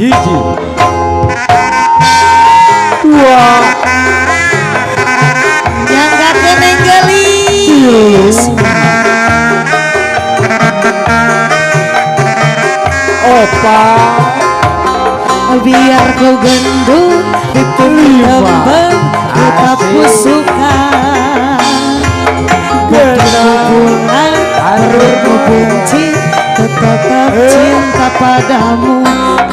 hiji dua yang gak keneng gelis opa biar kau gendut itu lembeng tetap ku suka hubungan berbenci tetap cinta padamu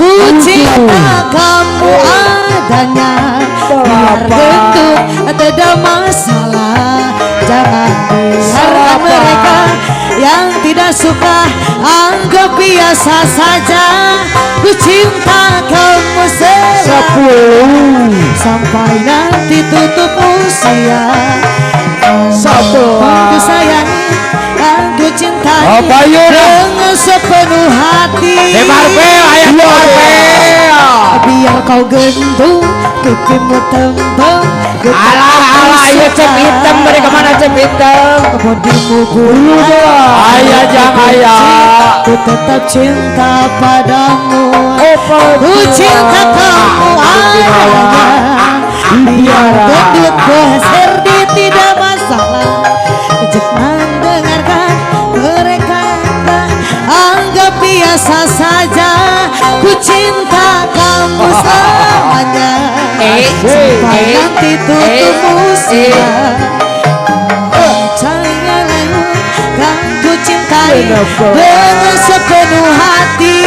ku cinta kamu adanya biar gendut tidak masalah jangan biarkan mereka yang tidak suka anggap biasa saja ku cinta kamu selalu sampai nanti tutup usia ku sayangi aku cintai dengan sepenuh hati biar kau gendut pipimu tembem alah ayo cep hitam dari kemana cep hitam bodimu bulan ayah jangan ayah ku tetap cinta padamu ku cinta kamu adanya biar gendut geser di tidak masalah jangan dengarkan mereka anggap biasa saja ku cinta kamu selamanya sampai nanti tutup usia sayang kan ku cintai dengan sepenuh hati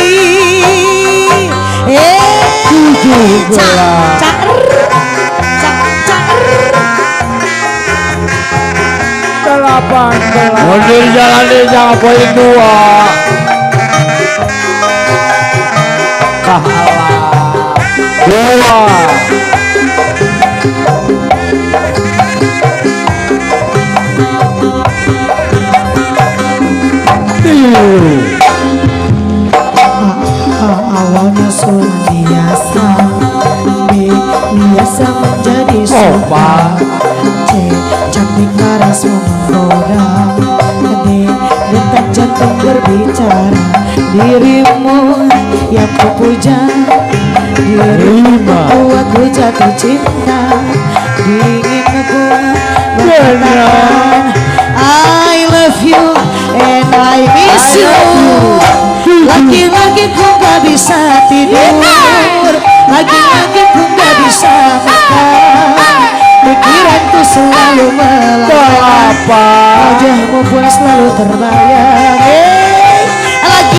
mundur jalan deh jangan poin dua dua awalnya sudah biasa menjadi suka cantik paras menggoda detak jantung berbicara dirimu yang kupuja dirimu membuatku jatuh cinta ingin aku mengatakan I love you and I miss you laki-laki ku gak bisa tidur laki-laki ku gak bisa makan pikiranku selalu melayang wajahmu pun selalu terbayang